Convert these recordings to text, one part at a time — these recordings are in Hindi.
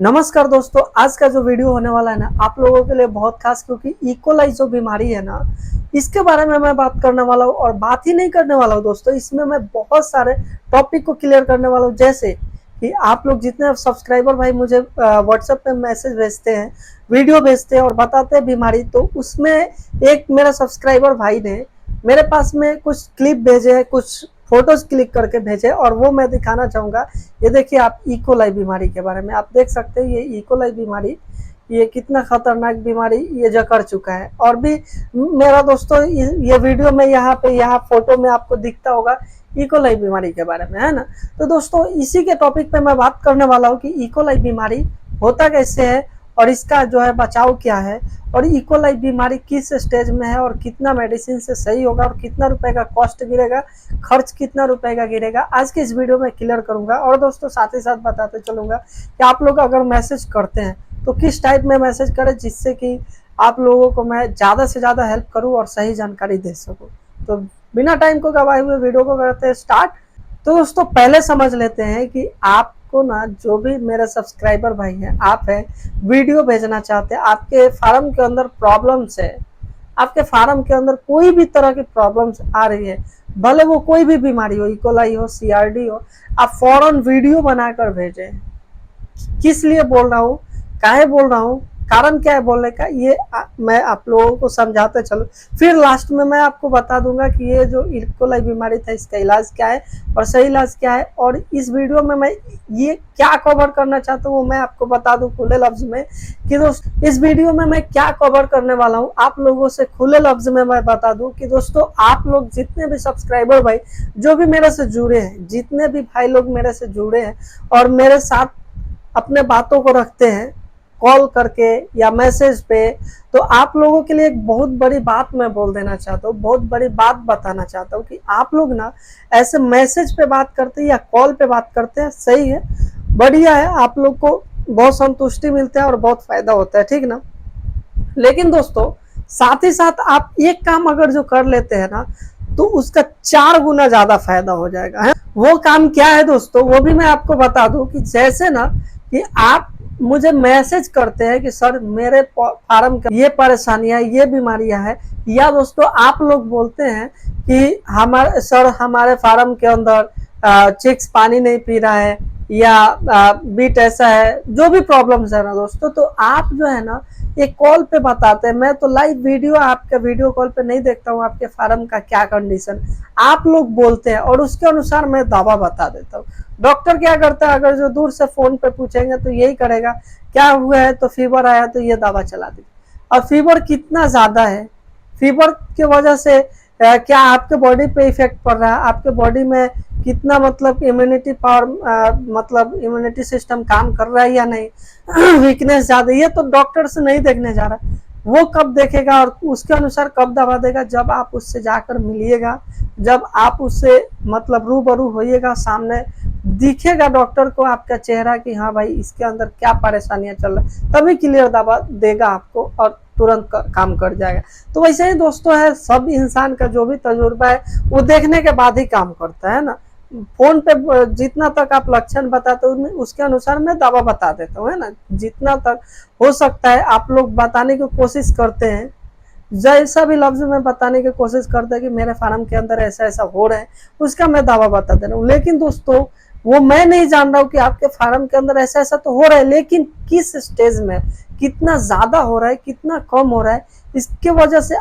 नमस्कार दोस्तों, आज का जो वीडियो होने वाला है ना आप लोगों के लिए बहुत खास, क्योंकि इकोलाई जो बीमारी है ना इसके बारे में मैं बात करने वाला हूँ। और बात ही नहीं करने वाला हूँ दोस्तों, इसमें मैं बहुत सारे टॉपिक को क्लियर करने वाला हूँ। जैसे कि आप लोग जितने सब्सक्राइबर भाई मुझे व्हाट्सएप पे मैसेज भेजते हैं, वीडियो भेजते हैं और बताते हैं बीमारी, तो उसमें एक मेरा सब्सक्राइबर भाई ने मेरे पास में कुछ क्लिप भेजे हैं, कुछ फोटोज क्लिक करके भेजे और वो मैं दिखाना चाहूँगा। ये देखिए आप, इकोलाई बीमारी के बारे में आप देख सकते हैं। ये इकोलाई बीमारी, ये कितना खतरनाक बीमारी ये जकड़ चुका है। और भी मेरा दोस्तों ये वीडियो में यहाँ फोटो में आपको दिखता होगा इकोलाई बीमारी के बारे में, है ना। तो दोस्तों इसी के टॉपिक पे मैं बात करने वाला हूँ कि इकोलाई बीमारी होता कैसे है और इसका जो है बचाव क्या है, और इकोलाई बीमारी किस स्टेज में है और कितना मेडिसिन से सही होगा और कितना रुपए का कॉस्ट गिरेगा, खर्च कितना रुपए का गिरेगा, आज के इस वीडियो में क्लियर करूंगा। और दोस्तों साथ ही साथ बताते चलूंगा कि आप लोग अगर मैसेज करते हैं तो किस टाइप में मैसेज करें, जिससे कि आप लोगों को मैं ज़्यादा से ज़्यादा हेल्प करूँ और सही जानकारी दे सकूँ। तो बिना टाइम को गवाए हुए वीडियो को करते हैं स्टार्ट। तो दोस्तों पहले समझ लेते हैं कि आपको ना, जो भी मेरे सब्सक्राइबर भाई हैं, आप हैं वीडियो भेजना चाहते हैं, आपके फार्म के अंदर प्रॉब्लम्स है, आपके फार्म के अंदर कोई भी तरह की प्रॉब्लम्स आ रही है, भले वो कोई भी बीमारी हो, इकोलाई हो, सीआरडी हो, आप फौरन वीडियो बनाकर भेजें। किस लिए बोल रहा हूँ, काहे बोल रहा हूँ, कारण क्या है बोलने का, ये मैं आप लोगों को समझाते चलूं। फिर लास्ट में मैं आपको बता दूंगा कि ये जो इकोलाई बीमारी था इसका इलाज क्या है और सही इलाज क्या है। और इस वीडियो में मैं ये क्या कवर करना चाहता हूँ वो मैं आपको बता दूं खुले लफ्ज में कि दोस्त इस वीडियो में मैं क्या कवर करने वाला हूँ आप लोगों से खुले लफ्ज में मैं बता दूं कि दोस्तों आप लोग जितने भी सब्सक्राइबर भाई जो भी मेरे से जुड़े हैं, जितने भी भाई लोग मेरे से जुड़े हैं और मेरे साथ अपने बातों को रखते हैं कॉल करके या मैसेज पे, तो आप लोगों के लिए एक बहुत बड़ी बात मैं बोल देना चाहता हूँ, बहुत बड़ी बात बताना चाहता हूँ कि आप लोग ना ऐसे मैसेज पे बात करते हैं या कॉल पे बात करते हैं, सही है, बढ़िया है, आप लोग को बहुत संतुष्टि मिलता है और बहुत फायदा होता है, ठीक ना। लेकिन दोस्तों साथ ही साथ आप एक काम अगर जो कर लेते हैं ना तो उसका 4 गुना ज्यादा फायदा हो जाएगा है। वो काम क्या है दोस्तों, वो भी मैं आपको बता दूं कि जैसे ना कि आप मुझे मैसेज करते हैं कि सर मेरे फार्म का ये परेशानियां, ये बीमारियां हैं, या दोस्तों आप लोग बोलते हैं कि हमारे फार्म के अंदर चिक्स पानी नहीं पी रहा है या बीट ऐसा है, जो भी प्रॉब्लम्स है ना दोस्तों, तो आप जो है ना एक कॉल पे बताते हैं। मैं तो लाइव वीडियो आपके वीडियो कॉल पे नहीं देखता हूँ आपके फार्म का क्या कंडीशन, आप लोग बोलते हैं और उसके अनुसार मैं दवा बता देता हूँ। डॉक्टर क्या करता है, अगर जो दूर से फोन पे पूछेंगे तो यही करेगा, क्या हुआ है, तो फीवर आया तो ये दवा चला दी। और फीवर कितना ज्यादा है, फीवर की वजह से क्या आपके बॉडी पे इफेक्ट पड़ रहा है, आपके बॉडी में कितना मतलब इम्यूनिटी पावर, मतलब इम्यूनिटी सिस्टम काम कर रहा है या नहीं, वीकनेस ज्यादा, ये तो डॉक्टर से नहीं देखने जा रहा। वो कब देखेगा और उसके अनुसार कब दवा देगा, जब आप उससे जाकर मिलिएगा, जब आप उससे मतलब रूबरू होइएगा, सामने दिखेगा डॉक्टर को आपका चेहरा कि हाँ भाई इसके अंदर क्या परेशानियां चल रहा है, तभी क्लियर दवा देगा आपको और तुरंत काम कर जाएगा। तो वैसे ही दोस्तों है, सब इंसान का जो भी तजुर्बा है वो देखने के बाद ही काम करता है ना। फोन पे जितना तक आप लक्षण बताते हो उसके अनुसार मैं दवा बता देता हूँ, है ना। जितना तक हो सकता है आप लोग बताने की कोशिश करते हैं, जैसा भी लफ्ज में बताने की कोशिश करते हैं कि मेरे फार्म के अंदर ऐसा ऐसा हो रहा है, उसका मैं दावा बता दे रहा हूँ। लेकिन दोस्तों वो मैं नहीं जान रहा हूँ कि आपके फार्म के अंदर ऐसा ऐसा तो हो रहा है, लेकिन किस स्टेज में, कितना ज्यादा हो रहा है, कितना कम हो रहा है, इसके वजह से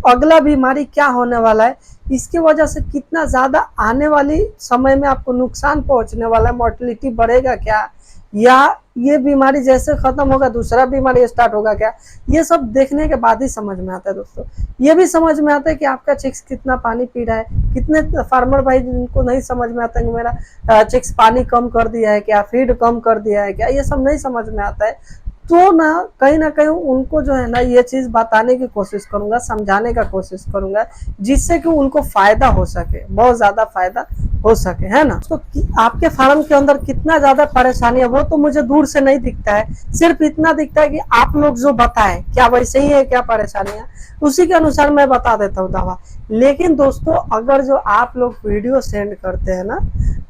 अगला बीमारी क्या होने वाला है, इसके वजह से कितना ज्यादा आने वाली समय में आपको नुकसान पहुंचने वाला है, मोर्टेलिटी बढ़ेगा क्या, या ये बीमारी जैसे खत्म होगा दूसरा बीमारी स्टार्ट होगा क्या, ये सब देखने के बाद ही समझ में आता है दोस्तों। ये भी समझ में आता है कि आपका चिक्स कितना पानी पी रहा है। कितने फार्मर भाई जिनको नहीं समझ में आता है कि मेरा चिक्स पानी कम कर दिया है क्या, फीड कम कर दिया है क्या, ये सब नहीं समझ में आता है। तो ना कहीं उनको जो है ना ये चीज बताने की कोशिश करूंगा, समझाने का कोशिश करूंगा, जिससे कि उनको फायदा हो सके, बहुत ज्यादा फायदा हो सके, है ना। तो आपके फार्म के अंदर कितना ज्यादा परेशानी है वो तो मुझे दूर से नहीं दिखता है, सिर्फ इतना दिखता है कि आप लोग जो बताएं क्या वैसे ही है क्या परेशानियां, उसी के अनुसार मैं बता देता हूँ दवा। लेकिन दोस्तों अगर जो आप लोग वीडियो सेंड करते हैं ना,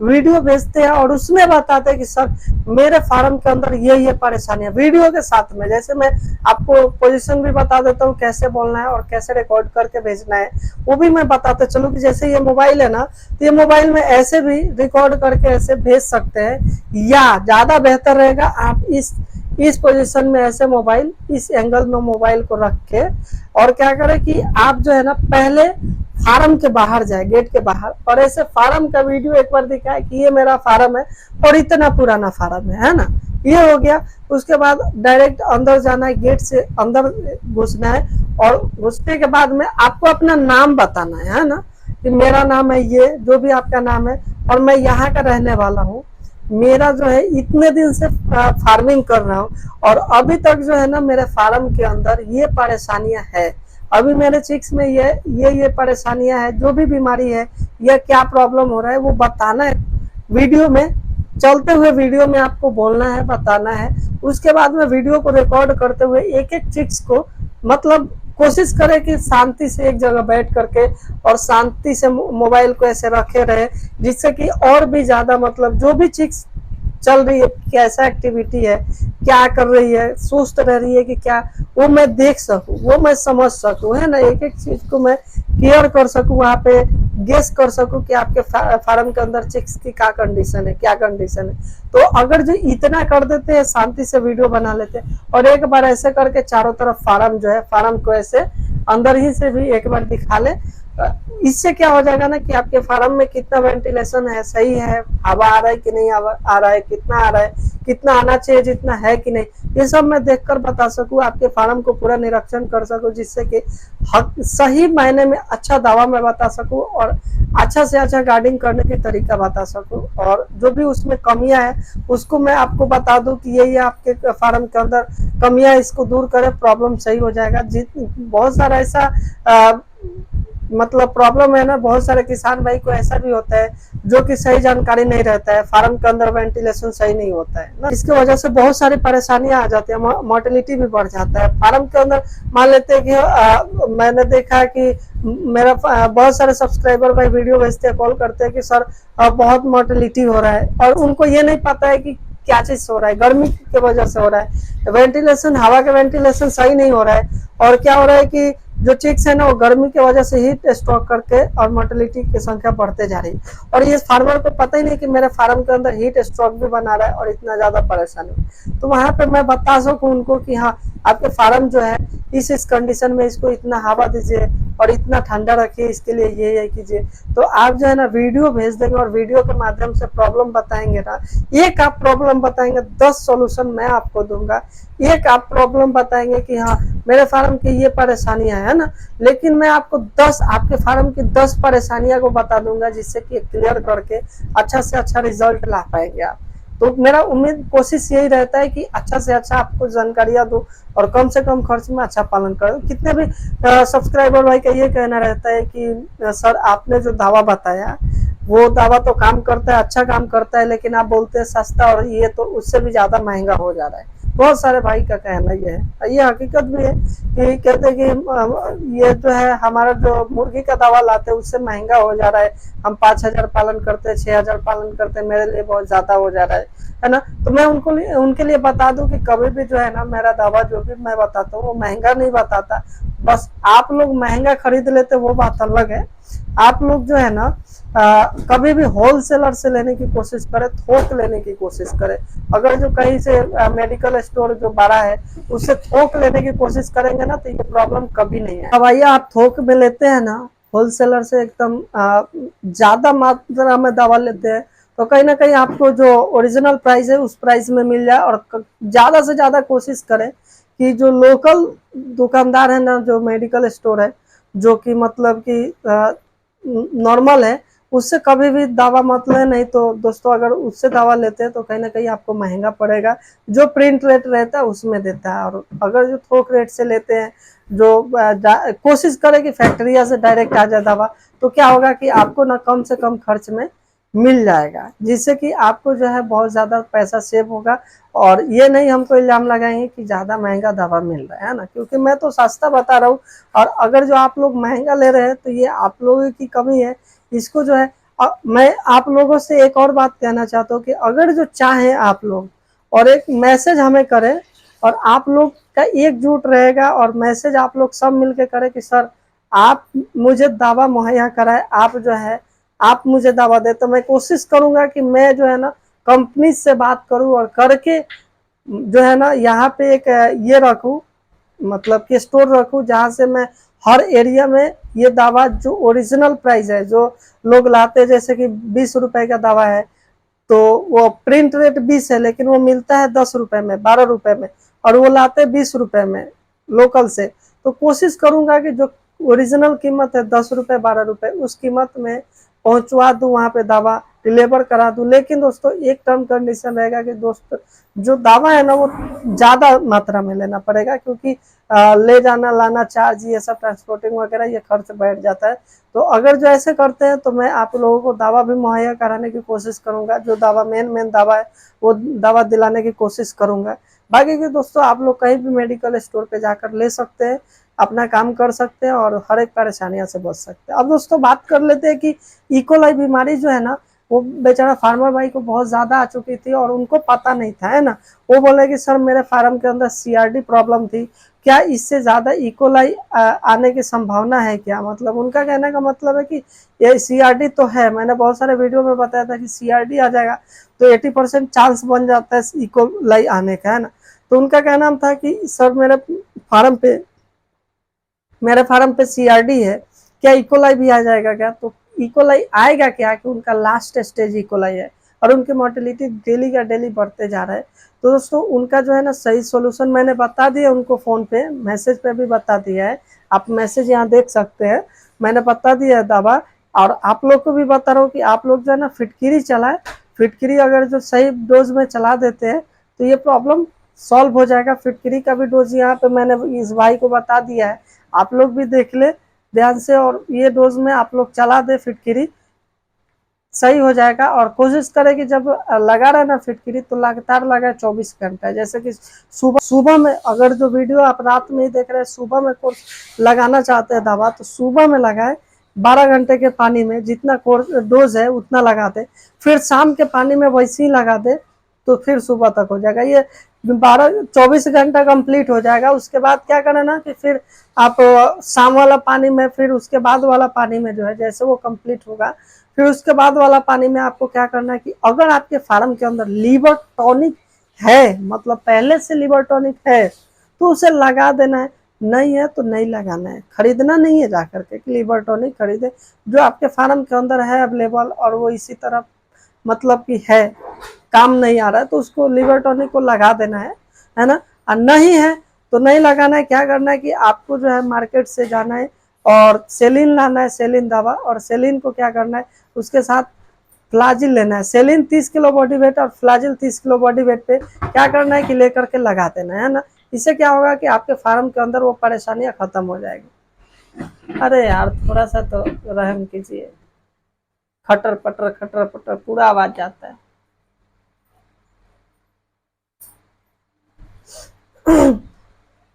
वीडियो भेजते हैं और उसमें बताते हैं कि सर मेरे फार्म के अंदर ये परेशानियां, वीडियो के साथ में, जैसे मैं आपको पोजीशन भी बता देता हूँ कैसे बोलना है और कैसे रिकॉर्ड करके भेजना है, वो भी मैं बताते चलूँ कि जैसे ये मोबाइल है ना, तो ये मोबाइल में ऐसे भी रिकॉर्ड करके ऐसे भेज सकते हैं, या ज्यादा बेहतर रहेगा आप इस पोजीशन में ऐसे मोबाइल इस एंगल में मोबाइल को रख के, और क्या करें कि आप जो है ना पहले फार्म के बाहर जाए, गेट के बाहर, और ऐसे फार्म का वीडियो एक बार दिखाए कि ये मेरा फार्म है और इतना पुराना फार्म है ना, ये हो गया। उसके बाद डायरेक्ट अंदर जाना है, गेट से अंदर घुसना है, और घुसने के बाद में आपको अपना नाम बताना है ना, कि मेरा नाम है ये, जो भी आपका नाम है, और मैं यहाँ का रहने वाला हूँ, मेरा जो है इतने दिन से फार्मिंग कर रहा हूँ, और अभी तक जो है ना मेरे फार्म के अंदर ये परेशानियां है, अभी मेरे चिक्स में ये परेशानियां है, जो भी बीमारी है या क्या प्रॉब्लम हो रहा है वो बताना है वीडियो में, चलते हुए वीडियो में आपको बोलना है, बताना है। उसके बाद में वीडियो को रिकॉर्ड करते हुए एक एक चिक्स को, मतलब कोशिश करें कि शांति से एक जगह बैठ करके और शांति से मोबाइल को ऐसे रखे रहे, जिससे कि और भी ज्यादा, मतलब जो भी चिक्स चल रही है, कैसा एक्टिविटी है, क्या कर रही है, सुस्त रह रही है कि क्या, वो मैं देख सकूं, वो मैं समझ सकूं, है ना, एक एक चीज को मैं केयर कर सकूं, वहां पे गेस कर सकूं कि आपके फार्म के अंदर चिक्स की क्या कंडीशन है, क्या कंडीशन है। तो अगर जो इतना कर देते हैं, शांति से वीडियो बना लेते हैं, और एक बार ऐसे करके चारों तरफ फार्म जो है, फार्म को ऐसे अंदर ही से भी एक बार दिखा ले, इससे क्या हो जाएगा ना कि आपके फार्म में कितना वेंटिलेशन है, सही है, हवा आ रहा है कि नहीं आ रहा है, कितना आ रहा है, कितना आना चाहिए, जितना है कि नहीं, ये सब मैं देखकर बता सकूं, आपके फार्म को पूरा निरीक्षण कर सकूं, जिससे कि सही मायने में अच्छा दावा मैं बता सकूं, और अच्छा से अच्छा गार्डिंग करने की तरीका बता सकूं, और जो भी उसमें कमियां है उसको मैं आपको बता दूं कि ये आपके फार्म के अंदर कमियां, इसको दूर करें, प्रॉब्लम सही हो जाएगा। बहुत सारा ऐसा मतलब प्रॉब्लम है ना, बहुत सारे किसान भाई को ऐसा भी होता है जो कि सही जानकारी नहीं रहता है, फार्म के अंदर वेंटिलेशन सही नहीं होता है ना, इसकी वजह से बहुत सारी परेशानियां आ जाती है, मोर्टेलिटी भी बढ़ जाता है फार्म के अंदर। मान लेते हैं कि मैंने देखा कि मेरा बहुत सारे सब्सक्राइबर भाई वीडियो भेजते हैं, कॉल करते हैं कि सर बहुत मोर्टेलिटी हो रहा है, और उनको ये नहीं पता है कि क्या चीज हो रहा है, गर्मी की वजह से हो रहा है, वेंटिलेशन, हवा का वेंटिलेशन सही नहीं हो रहा है, और क्या हो रहा है कि जो चिक्स है ना वो गर्मी की वजह से हीट स्ट्रोक करके और मोर्टेलिटी की संख्या बढ़ते जा रही है, और ये फार्मर को पता ही नहीं कि मेरे फार्म के अंदर हीट स्ट्रोक भी बना रहा है और इतना ज्यादा परेशानी। तो वहां पे मैं बता सकूं उनको कि हाँ आपके फार्म जो है इस कंडीशन में, इसको इतना हवा दीजिए और इतना ठंडा रखिए, इसके लिए ये कीजिए। तो आप जो है ना वीडियो भेज देंगे और वीडियो के माध्यम से प्रॉब्लम बताएंगे ना, एक आप प्रॉब्लम बताएंगे 10 सॉल्यूशन मैं आपको दूंगा। एक आप प्रॉब्लम बताएंगे कि हाँ मेरे फार्म की ये परेशानियां है ना, लेकिन मैं आपको 10 आपके फार्म की 10 परेशानियां को बता दूंगा, जिससे कि क्लियर करके अच्छा से अच्छा रिजल्ट ला पाएंगे आप। तो मेरा उम्मीद कोशिश यही रहता है कि अच्छा से अच्छा आपको जानकारियां दो और कम से कम खर्च में अच्छा पालन करो। कितने भी सब्सक्राइबर भाई का ये कहना रहता है कि सर आपने जो दावा बताया वो दावा तो काम करता है, अच्छा काम करता है, लेकिन आप बोलते हैं सस्ता, और ये तो उससे भी ज्यादा महंगा हो जा रहा है। बहुत सारे भाई का कहना ये है, ये हकीकत भी है कि कहते हैं कि ये जो है हमारा जो मुर्गी का दावा लाते हैं उससे महंगा हो जा रहा है, हम 5,000 पालन करते हैं, 6,000 पालन करते हैं, मेरे लिए बहुत ज्यादा हो जा रहा है ना। तो मैं उनके लिए बता दूं कि कभी भी जो है ना मेरा दावा जो भी मैं बताता हूँ वो महंगा नहीं बताता, बस आप लोग महंगा खरीद लेते वो बात अलग है। आप लोग जो है ना कभी भी होलसेलर से लेने की कोशिश करें, थोक लेने की कोशिश करें। अगर जो कहीं से मेडिकल स्टोर जो बड़ा है उससे थोक लेने की कोशिश करेंगे ना तो ये प्रॉब्लम कभी नहीं है। अब आइए आप थोक में लेते हैं ना, होलसेलर से एकदम ज्यादा मात्रा में दवा लेते हैं, तो कहीं ना कहीं आपको जो ओरिजिनल प्राइस है उस प्राइस में मिल जाए। और ज्यादा से ज्यादा कोशिश करें कि जो लोकल दुकानदार है ना, जो मेडिकल स्टोर है, जो कि मतलब कि नॉर्मल है, उससे कभी भी दवा मत लें। नहीं तो दोस्तों अगर उससे दवा लेते हैं तो कहीं ना कहीं आपको महंगा पड़ेगा, जो प्रिंट रेट रहता है उसमें देता है। और अगर जो थोक रेट से लेते हैं, जो कोशिश करें कि फैक्ट्रिया से डायरेक्ट आ जाए दवा, तो क्या होगा कि आपको ना कम से कम खर्च में मिल जाएगा, जिससे कि आपको जो है बहुत ज़्यादा पैसा सेव होगा। और ये नहीं हमको इल्ज़ाम लगाएंगे कि ज़्यादा महंगा दवा मिल रहा है ना, क्योंकि मैं तो सस्ता बता रहा हूँ। और अगर जो आप लोग महंगा ले रहे हैं तो ये आप लोगों की कमी है। इसको जो है मैं आप लोगों से एक और बात कहना चाहता हूँ कि अगर जो चाहें आप लोग और एक मैसेज हमें करें, और आप लोग का एकजुट रहेगा और मैसेज आप लोग सब मिलकर करें कि सर आप मुझे दवा मुहैया कराए, आप जो है आप मुझे दवा दे, तो मैं कोशिश करूंगा कि मैं जो है ना कंपनी से बात करूं और करके जो है ना यहाँ पे एक ये रखूं, मतलब कि स्टोर रखूं जहां से मैं हर एरिया में ये दवा जो ओरिजिनल प्राइस है जो लोग लाते हैं, जैसे कि 20 रुपए का दवा है तो वो प्रिंट रेट 20 है लेकिन वो मिलता है 10 रुपए में, 12 रुपए में, और वो लाते 20 रुपए में लोकल से। तो कोशिश करूंगा कि जो ओरिजिनल कीमत है 10 रुपए 12 रुपए उस कीमत में पहुंचवा दूं, वहां पे दवा डिलीवर करा दूं। लेकिन दोस्तों एक टर्म कंडीशन रहेगा कि दोस्तों जो दवा है ना वो ज्यादा मात्रा में लेना पड़ेगा, क्योंकि ले जाना लाना चार्ज ये सब ट्रांसपोर्टिंग वगैरह ये खर्च बैठ जाता है। तो अगर जो ऐसे करते हैं तो मैं आप लोगों को दवा भी मुहैया कराने की कोशिश करूंगा, जो दवा मेन दवा है वो दवा दिलाने की कोशिश करूंगा। बाकी के दोस्तों आप लोग कहीं भी मेडिकल स्टोर पे जाकर ले सकते हैं, अपना काम कर सकते हैं और हर एक परेशानियों से बच सकते हैं। अब दोस्तों बात कर लेते हैं कि इकोलाई बीमारी जो है ना वो बेचारा फार्मर भाई को बहुत ज्यादा आ चुकी थी और उनको पता नहीं था, है ना। वो बोले कि सर मेरे फार्म के अंदर सीआरडी प्रॉब्लम थी, क्या इससे ज्यादा इकोलाई आने की संभावना है क्या? मतलब उनका कहने का मतलब है कि ये सीआरडी तो है, मैंने बहुत सारे वीडियो में बताया था कि सीआरडी आ जाएगा तो 80% चांस बन जाता है इकोलाई आने का, है ना। तो उनका कहना था कि सर फार्म पे मेरे फार्म पे सीआरडी है, क्या इकोलाई भी आ जाएगा क्या? तो इकोलाई आएगा क्या कि उनका लास्ट स्टेज इकोलाई है और उनकी मोर्टेलिटी डेली का डेली बढ़ते जा रहा है। तो दोस्तों उनका जो है ना सही सोल्यूशन मैंने बता दिया उनको, फ़ोन पे मैसेज पे भी बता दिया है, आप मैसेज यहाँ देख सकते हैं, मैंने बता दिया है दवा। और आप लोग को भी बता रहा हूँ कि आप लोग जो है ना फिटकिरी चलाए, फिटकिरी अगर जो सही डोज में चला देते हैं तो ये प्रॉब्लम सॉल्व हो जाएगा। फिटकिरी का भी डोज यहाँ पे मैंने इस भाई को बता दिया है, आप लोग भी देख ले ध्यान से, और ये डोज में आप लोग चला दे फिटकिरी, सही हो जाएगा। और कोशिश करें कि जब लगा रहे ना फिटकिरी तो लगातार लगाए 24 घंटा, जैसे कि सुबह में, अगर जो वीडियो आप रात में ही देख रहे हैं सुबह में कोर्स लगाना चाहते हैं दवा तो सुबह में लगाए 12 घंटे के पानी में, जितना कोर्स डोज है उतना लगा दे, फिर शाम के पानी में वैसे ही लगा दे तो फिर सुबह तक हो जाएगा। ये 24 घंटा कंप्लीट हो जाएगा। उसके बाद क्या करना ना कि फिर आप शाम वाला पानी में, फिर उसके बाद वाला पानी में जो है जैसे वो कंप्लीट होगा, फिर उसके बाद वाला पानी में आपको क्या करना है कि अगर आपके फार्म के अंदर लीवर टॉनिक है, मतलब पहले से लीवर टॉनिक है तो उसे लगा देना है, नहीं है तो नहीं लगाना है, खरीदना नहीं है जाकर के कि लीवर टॉनिक खरीदे। जो आपके फार्म के अंदर है अवेलेबल और वो इसी तरह मतलब कि है, काम नहीं आ रहा है, तो उसको लीवर टॉनिक को लगा देना है ना। और नहीं है तो नहीं लगाना है। क्या करना है कि आपको जो है मार्केट से जाना है और सेलिन लाना है, सेलिन दवा, और सेलिन को क्या करना है उसके साथ फ्लाजिल लेना है। सेलिन 30 किलो बॉडी वेट और फ्लाजिल 30 किलो बॉडी वेट पे क्या करना है कि लेकर के लगा देना है ना। इससे क्या होगा कि आपके फार्म के अंदर वो परेशानियां खत्म हो जाएगी। अरे यार थोड़ा सा तो रहम कीजिए, खटर पटर पूरा आवाज जाता है।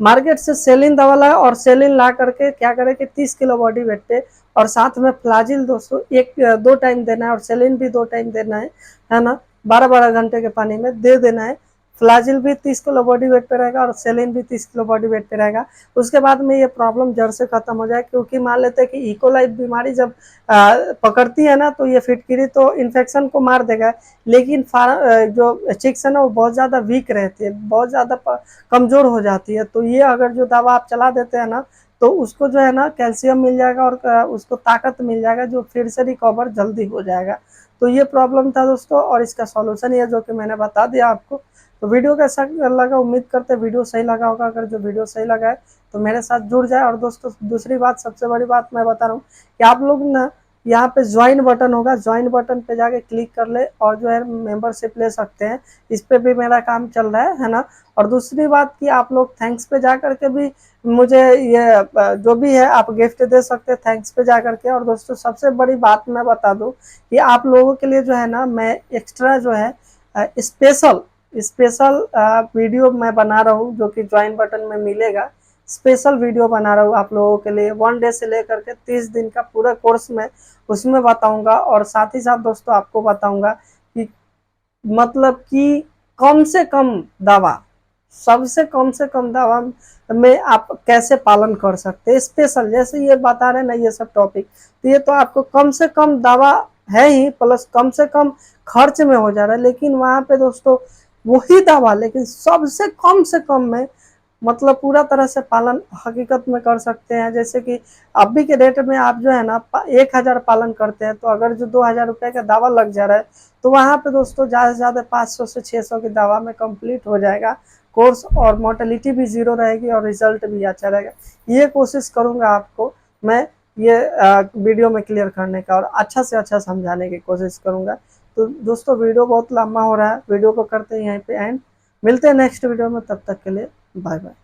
मार्केट से सेलिन दवा लाए और सेलिन ला करके क्या करें कि 30 किलो बॉडी वेट पे, और साथ में फ्लाजिल दोस्तों एक 2 टाइम देना है और सेलिन भी 2 टाइम देना है ना। 12-12 घंटे के पानी में दे देना है। फ्लाजिल भी 30 किलो बॉडी वेट पे रहेगा और सेलिन भी 30 किलो बॉडी वेट पे रहेगा। उसके बाद में ये प्रॉब्लम जड़ से खत्म हो जाए, क्योंकि मान लेते हैं कि इकोलाई बीमारी जब पकड़ती है ना तो ये फिटकिरी तो इन्फेक्शन को मार देगा, लेकिन जो चिक्स है ना वो बहुत ज़्यादा वीक रहती है, बहुत ज़्यादा कमज़ोर हो जाती है। तो ये अगर जो दवा आप चला देते हैं ना तो उसको जो है ना कैल्शियम मिल जाएगा और उसको ताकत मिल जाएगा, जो फिर से रिकवर जल्दी हो जाएगा। तो ये प्रॉब्लम था दोस्तों और इसका सॉल्यूशन ये जो कि मैंने बता दिया आपको। तो वीडियो कैसा लगा, उम्मीद करते हैं वीडियो सही लगा होगा। अगर जो वीडियो सही लगा है तो मेरे साथ जुड़ जाए। और दोस्तों दूसरी बात, सबसे बड़ी बात मैं बता रहा हूँ कि आप लोग ना यहाँ पे ज्वाइन बटन होगा, ज्वाइन बटन पे जाके क्लिक कर ले और जो है मेंबरशिप ले सकते हैं। इस पे भी मेरा काम चल रहा है ना। और दूसरी बात कि आप लोग थैंक्स पे जा करके भी मुझे ये जो भी है आप गिफ्ट दे सकते हैं थैंक्स पे जा करके। और दोस्तों सबसे बड़ी बात मैं बता दूं कि आप लोगों के लिए जो है ना मैं एक्स्ट्रा जो है स्पेशल स्पेशल वीडियो मैं बना रहा हूँ जो कि ज्वाइन बटन में मिलेगा। स्पेशल वीडियो बना रहा हूँ आप लोगों के लिए, 1 डे से लेकर के 30 दिन का पूरा कोर्स में उसमें बताऊंगा। और साथ ही साथ दोस्तों आपको बताऊंगा कि मतलब कि कम से कम दवा, सबसे कम से कम दवा में आप कैसे पालन कर सकते हैं स्पेशल, जैसे ये बता रहे हैं ना ये सब टॉपिक, तो ये तो आपको कम से कम दवा है ही, प्लस कम से कम खर्च में हो जा रहा है। लेकिन वहां पे दोस्तों वही दवा लेकिन सबसे कम से कम में मतलब पूरा तरह से पालन हकीकत में कर सकते हैं। जैसे कि अभी के डेट में आप जो है ना 1000 पालन करते हैं तो अगर जो 2000 रुपए का दावा लग जा रहा है तो वहां पे दोस्तों ज़्यादा से ज़्यादा 500 से 600 की दवा में कंप्लीट हो जाएगा कोर्स, और मोर्टेलिटी भी जीरो रहेगी और रिजल्ट भी अच्छा रहेगा। ये कोशिश करूंगा आपको मैं ये वीडियो में क्लियर करने का और अच्छा से अच्छा समझाने की कोशिश करूंगा। तो दोस्तों वीडियो बहुत लंबा हो रहा है, वीडियो को करते हैं यहीं पे एंड। मिलते हैं नेक्स्ट वीडियो में, तब तक के लिए बाय बाय।